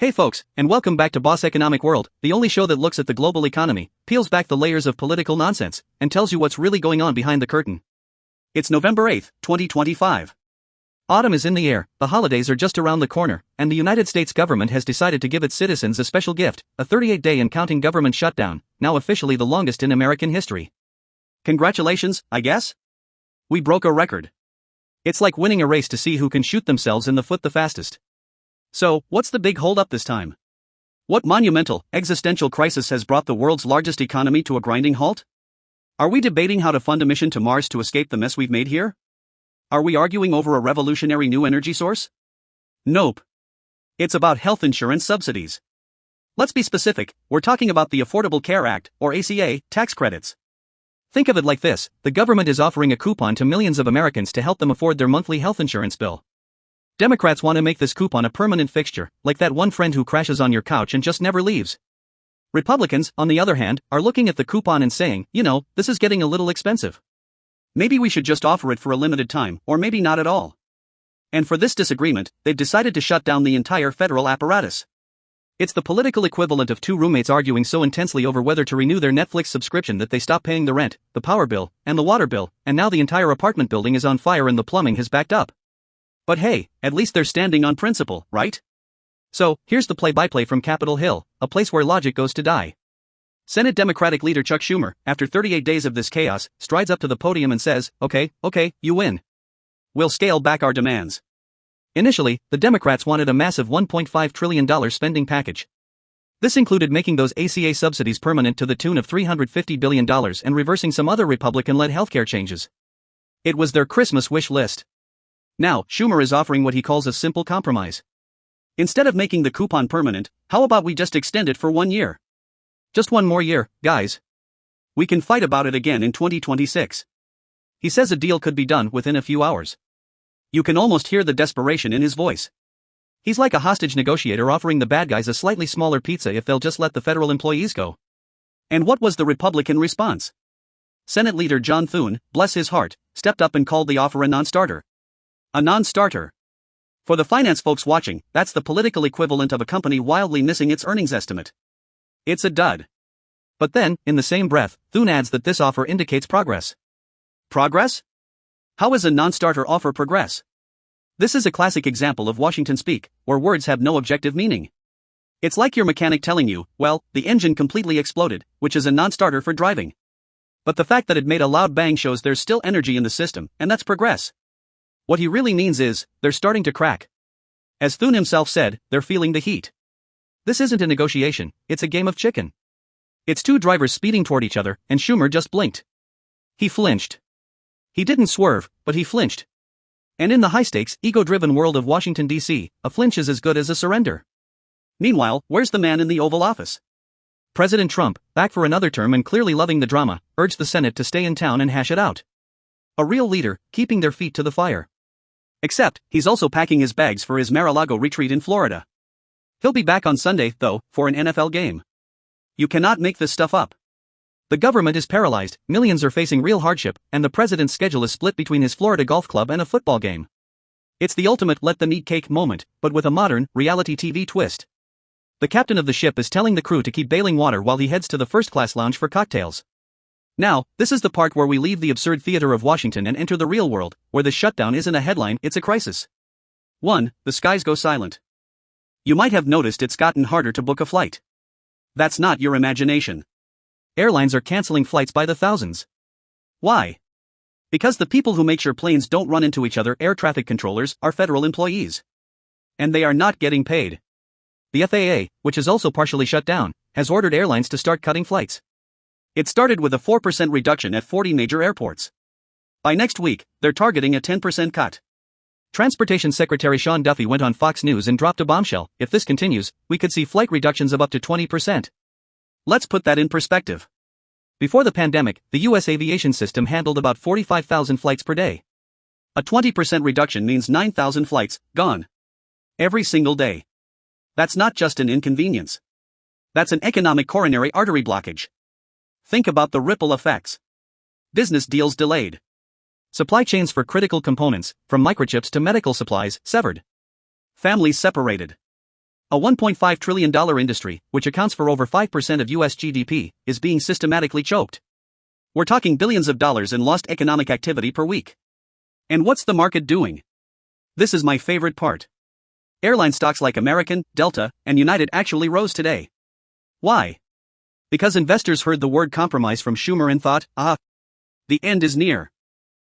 Hey folks, and welcome back to Boss Economic World, the only show that looks at the global economy, peels back the layers of political nonsense, and tells you what's really going on behind the curtain. It's November 8th, 2025. Autumn is in the air, the holidays are just around the corner, and the United States government has decided to give its citizens a special gift, a 38-day and counting government shutdown, now officially the longest in American history. Congratulations, I guess? We broke a record. It's like winning a race to see who can shoot themselves in the foot the fastest. So, what's the big hold-up this time? What monumental, existential crisis has brought the world's largest economy to a grinding halt? Are we debating how to fund a mission to Mars to escape the mess we've made here? Are we arguing over a revolutionary new energy source? Nope. It's about health insurance subsidies. Let's be specific, we're talking about the Affordable Care Act, or ACA, tax credits. Think of it like this, the government is offering a coupon to millions of Americans to help them afford their monthly health insurance bill. Democrats want to make this coupon a permanent fixture, like that one friend who crashes on your couch and just never leaves. Republicans, on the other hand, are looking at the coupon and saying, this is getting a little expensive. Maybe we should just offer it for a limited time, or maybe not at all. And for this disagreement, they've decided to shut down the entire federal apparatus. It's the political equivalent of two roommates arguing so intensely over whether to renew their Netflix subscription that they stop paying the rent, the power bill, and the water bill, and now the entire apartment building is on fire and the plumbing has backed up. But hey, at least they're standing on principle, right? So, here's the play-by-play from Capitol Hill, a place where logic goes to die. Senate Democratic leader Chuck Schumer, after 38 days of this chaos, strides up to the podium and says, okay, you win. We'll scale back our demands. Initially, the Democrats wanted a massive $1.5 trillion spending package. This included making those ACA subsidies permanent to the tune of $350 billion and reversing some other Republican-led healthcare changes. It was their Christmas wish list. Now, Schumer is offering what he calls a simple compromise. Instead of making the coupon permanent, how about we just extend it for 1 year? Just one more year, guys. We can fight about it again in 2026. He says a deal could be done within a few hours. You can almost hear the desperation in his voice. He's like a hostage negotiator offering the bad guys a slightly smaller pizza if they'll just let the federal employees go. And what was the Republican response? Senate Leader John Thune, bless his heart, stepped up and called the offer a non-starter. A non-starter. For the finance folks watching, that's the political equivalent of a company wildly missing its earnings estimate. It's a dud. But then, in the same breath, Thune adds that this offer indicates progress. Progress? How is a non-starter offer progress? This is a classic example of Washington speak, where words have no objective meaning. It's like your mechanic telling you, well, the engine completely exploded, which is a non-starter for driving. But the fact that it made a loud bang shows there's still energy in the system, and that's progress. What he really means is, they're starting to crack. As Thune himself said, they're feeling the heat. This isn't a negotiation, it's a game of chicken. It's two drivers speeding toward each other, and Schumer just blinked. He flinched. He didn't swerve, but he flinched. And in the high-stakes, ego-driven world of Washington, D.C., a flinch is as good as a surrender. Meanwhile, where's the man in the Oval Office? President Trump, back for another term and clearly loving the drama, urged the Senate to stay in town and hash it out. A real leader, keeping their feet to the fire. Except, he's also packing his bags for his Mar-a-Lago retreat in Florida. He'll be back on Sunday, though, for an NFL game. You cannot make this stuff up. The government is paralyzed, millions are facing real hardship, and the president's schedule is split between his Florida golf club and a football game. It's the ultimate let them eat cake moment, but with a modern, reality TV twist. The captain of the ship is telling the crew to keep bailing water while he heads to the first-class lounge for cocktails. Now, this is the part where we leave the absurd theater of Washington and enter the real world, where the shutdown isn't a headline, it's a crisis. 1. The skies go silent. You might have noticed it's gotten harder to book a flight. That's not your imagination. Airlines are canceling flights by the thousands. Why? Because the people who make sure planes don't run into each other, air traffic controllers, are federal employees. And they are not getting paid. The FAA, which is also partially shut down, has ordered airlines to start cutting flights. It started with a 4% reduction at 40 major airports. By next week, they're targeting a 10% cut. Transportation Secretary Sean Duffy went on Fox News and dropped a bombshell. If this continues, we could see flight reductions of up to 20%. Let's put that in perspective. Before the pandemic, the U.S. aviation system handled about 45,000 flights per day. A 20% reduction means 9,000 flights, gone. Every single day. That's not just an inconvenience. That's an economic coronary artery blockage. Think about the ripple effects. Business deals delayed. Supply chains for critical components, from microchips to medical supplies, severed. Families separated. A $1.5 trillion industry, which accounts for over 5% of US GDP, is being systematically choked. We're talking billions of dollars in lost economic activity per week. And what's the market doing? This is my favorite part. Airline stocks like American, Delta, and United actually rose today. Why? Because investors heard the word compromise from Schumer and thought, the end is near.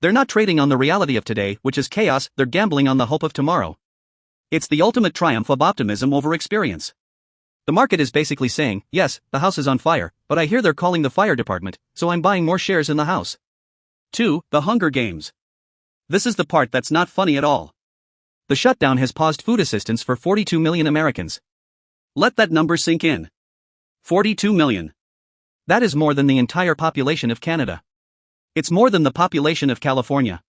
They're not trading on the reality of today, which is chaos, they're gambling on the hope of tomorrow. It's the ultimate triumph of optimism over experience. The market is basically saying, yes, the house is on fire, but I hear they're calling the fire department, so I'm buying more shares in the house. 2. The Hunger Games. This is the part that's not funny at all. The shutdown has paused food assistance for 42 million Americans. Let that number sink in. 42 million. That is more than the entire population of Canada. It's more than the population of California.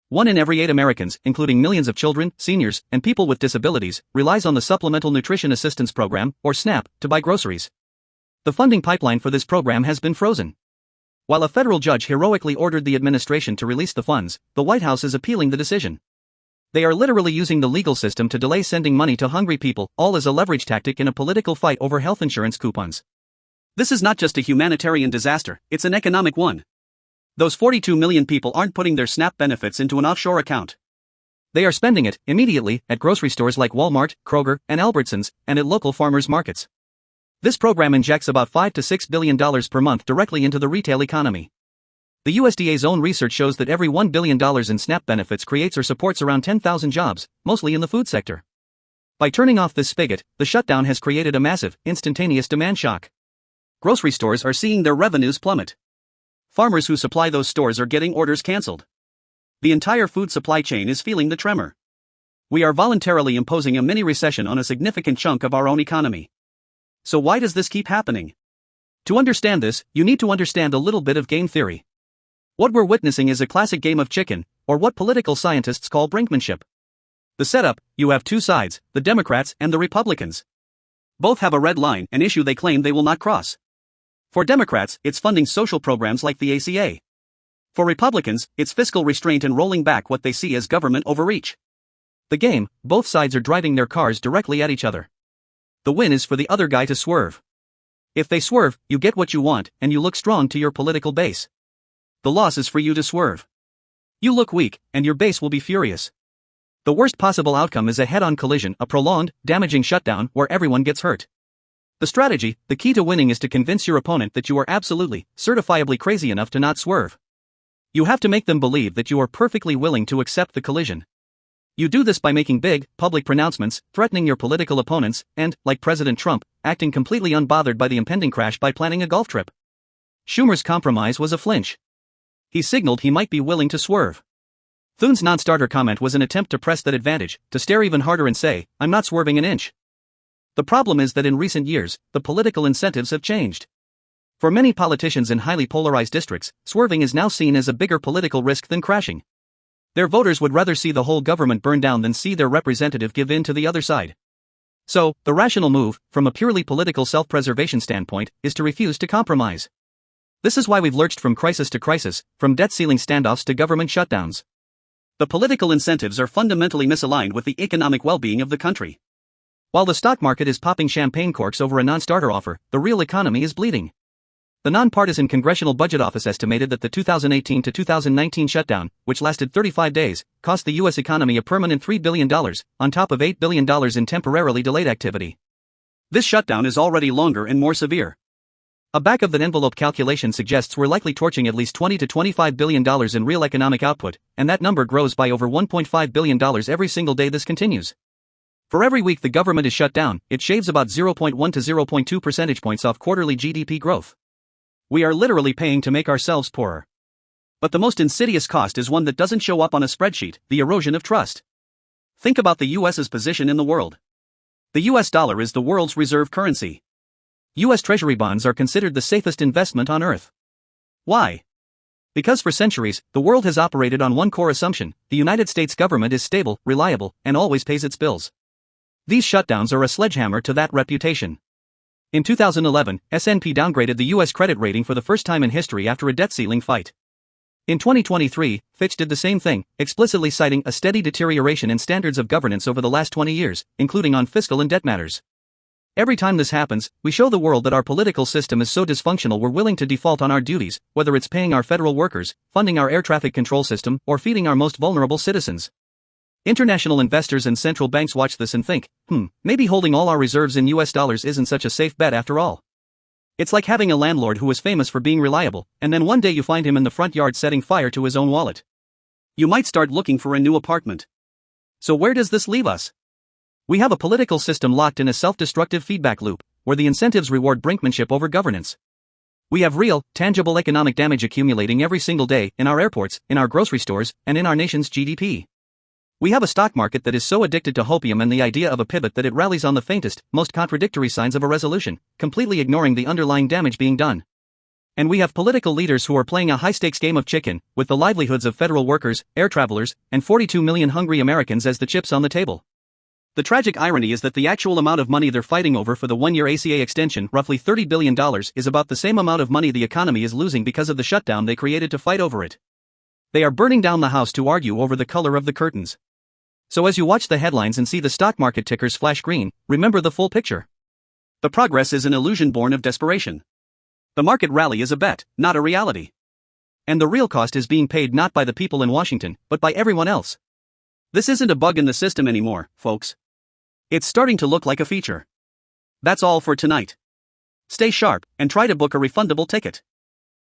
1 in every 8 Americans, including millions of children, seniors, and people with disabilities, relies on the Supplemental Nutrition Assistance Program, or SNAP, to buy groceries. The funding pipeline for this program has been frozen. While a federal judge heroically ordered the administration to release the funds, the White House is appealing the decision. They are literally using the legal system to delay sending money to hungry people, all as a leverage tactic in a political fight over health insurance coupons. This is not just a humanitarian disaster, it's an economic one. Those 42 million people aren't putting their SNAP benefits into an offshore account. They are spending it, immediately, at grocery stores like Walmart, Kroger, and Albertsons, and at local farmers markets. This program injects about $5 to $6 billion per month directly into the retail economy. The USDA's own research shows that every $1 billion in SNAP benefits creates or supports around 10,000 jobs, mostly in the food sector. By turning off this spigot, the shutdown has created a massive, instantaneous demand shock. Grocery stores are seeing their revenues plummet. Farmers who supply those stores are getting orders cancelled. The entire food supply chain is feeling the tremor. We are voluntarily imposing a mini recession on a significant chunk of our own economy. So why does this keep happening? To understand this, you need to understand a little bit of game theory. What we're witnessing is a classic game of chicken, or what political scientists call brinkmanship. The setup: you have two sides, the Democrats and the Republicans. Both have a red line, an issue they claim they will not cross. For Democrats, it's funding social programs like the ACA. For Republicans, it's fiscal restraint and rolling back what they see as government overreach. The game: both sides are driving their cars directly at each other. The win is for the other guy to swerve. If they swerve, you get what you want, and you look strong to your political base. The loss is for you to swerve. You look weak, and your base will be furious. The worst possible outcome is a head-on collision, a prolonged, damaging shutdown where everyone gets hurt. The strategy: the key to winning is to convince your opponent that you are absolutely, certifiably crazy enough to not swerve. You have to make them believe that you are perfectly willing to accept the collision. You do this by making big, public pronouncements, threatening your political opponents, and, like President Trump, acting completely unbothered by the impending crash by planning a golf trip. Schumer's compromise was a flinch. He signaled he might be willing to swerve. Thune's non-starter comment was an attempt to press that advantage, to stare even harder and say, "I'm not swerving an inch." The problem is that in recent years, the political incentives have changed. For many politicians in highly polarized districts, swerving is now seen as a bigger political risk than crashing. Their voters would rather see the whole government burn down than see their representative give in to the other side. So, the rational move, from a purely political self-preservation standpoint, is to refuse to compromise. This is why we've lurched from crisis to crisis, from debt ceiling standoffs to government shutdowns. The political incentives are fundamentally misaligned with the economic well-being of the country. While the stock market is popping champagne corks over a non-starter offer, the real economy is bleeding. The nonpartisan Congressional Budget Office estimated that the 2018 to 2019 shutdown, which lasted 35 days, cost the U.S. economy a permanent $3 billion, on top of $8 billion in temporarily delayed activity. This shutdown is already longer and more severe. A back-of-the-envelope calculation suggests we're likely torching at least $20 to $25 billion in real economic output, and that number grows by over $1.5 billion every single day this continues. For every week the government is shut down, it shaves about 0.1 to 0.2 percentage points off quarterly GDP growth. We are literally paying to make ourselves poorer. But the most insidious cost is one that doesn't show up on a spreadsheet: the erosion of trust. Think about the US's position in the world. The US dollar is the world's reserve currency. US Treasury bonds are considered the safest investment on earth. Why? Because for centuries, the world has operated on one core assumption: the United States government is stable, reliable, and always pays its bills. These shutdowns are a sledgehammer to that reputation. In 2011, S&P downgraded the U.S. credit rating for the first time in history after a debt ceiling fight. In 2023, Fitch did the same thing, explicitly citing a steady deterioration in standards of governance over the last 20 years, including on fiscal and debt matters. Every time this happens, we show the world that our political system is so dysfunctional we're willing to default on our duties, whether it's paying our federal workers, funding our air traffic control system, or feeding our most vulnerable citizens. International investors and central banks watch this and think, maybe holding all our reserves in US dollars isn't such a safe bet after all. It's like having a landlord who was famous for being reliable, and then one day you find him in the front yard setting fire to his own wallet. You might start looking for a new apartment. So where does this leave us? We have a political system locked in a self-destructive feedback loop, where the incentives reward brinkmanship over governance. We have real, tangible economic damage accumulating every single day in our airports, in our grocery stores, and in our nation's GDP. We have a stock market that is so addicted to hopium and the idea of a pivot that it rallies on the faintest, most contradictory signs of a resolution, completely ignoring the underlying damage being done. And we have political leaders who are playing a high-stakes game of chicken, with the livelihoods of federal workers, air travelers, and 42 million hungry Americans as the chips on the table. The tragic irony is that the actual amount of money they're fighting over for the one-year ACA extension, roughly $30 billion, is about the same amount of money the economy is losing because of the shutdown they created to fight over it. They are burning down the house to argue over the color of the curtains. So as you watch the headlines and see the stock market tickers flash green, remember the full picture. The progress is an illusion born of desperation. The market rally is a bet, not a reality. And the real cost is being paid not by the people in Washington, but by everyone else. This isn't a bug in the system anymore, folks. It's starting to look like a feature. That's all for tonight. Stay sharp, and try to book a refundable ticket.